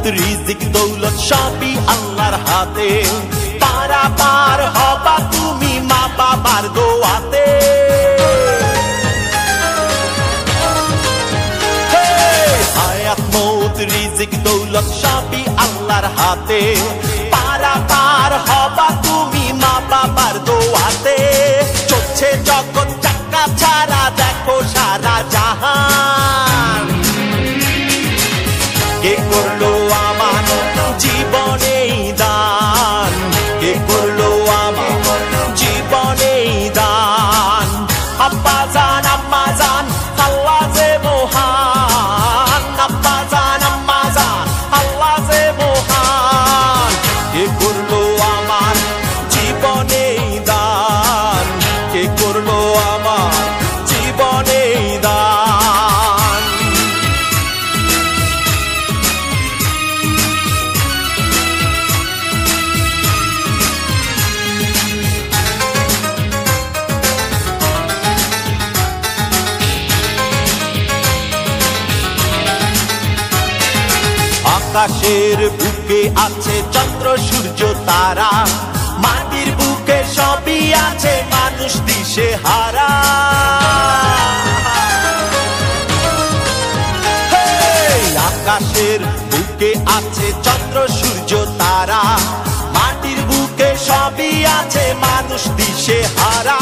মৌত রিজিক দৌলত সবই আল্লাহর হাতে পারা পার হবা তুমি মা বাবার দোয়াতে হায়াত মৌত রিজিক দৌলত সবই আল্লাহর হাতে পারা পার হবা তুমি মা বাবার দোয়াতে চলছে জগৎ চাকা ছাড়া দেখো সারা জাহান কে করলো আমার জীবনে দান কে করলো আমার জীবনে দান আব্বা জান আম্মা জান আল্লাহ যে মহান আব্বা জান আম্মা জান আল্লাহ যে মহান কে করলো আমার জীবনে দান কে করলো আমার জীবনে দান আকাশের বুকে আছে চন্দ্র সূর্য তারা মাটির বুকে সবই আছে মানুষ দিশে হারা আকাশের বুকে আছে চন্দ্র সূর্য তারা মাটির বুকে সবই আছে মানুষ দিশে হারা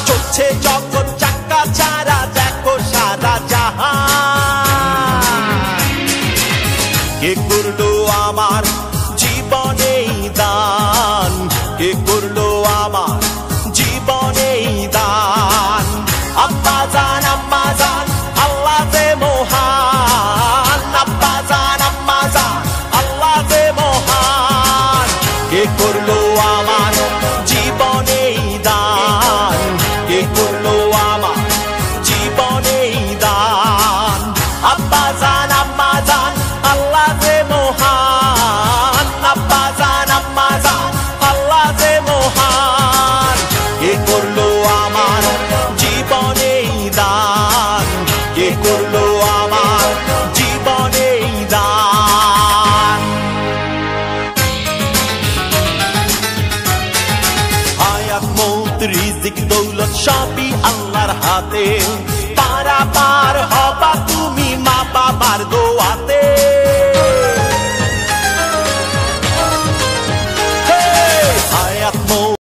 চলছে জগৎ চাকা ছাড়া দেখো সারা জাহান কে করলো আমার জীবনে দান কে করলো আমার জীবনে দান আব্বা জান আম্মা জান আল্লাহ যে মহান আব্বা জান আম্মা জান আল্লাহ যে মহান কে করলো আমার জীবনে দান কে করলো আমার জীবনে দান আব্বা জান আম্মা জান আল্লাহ যে মহান আব্বা জান আম্মা জান আল্লাহ যে মহান কে করলো আমার জীবনে দান কে করলো আমার জীবনে দান হায়াত মৌত রিজিক দৌলত সবই আল্লাহর হাতে পারা পার হবা তুমি মা বাবার দোয়াতে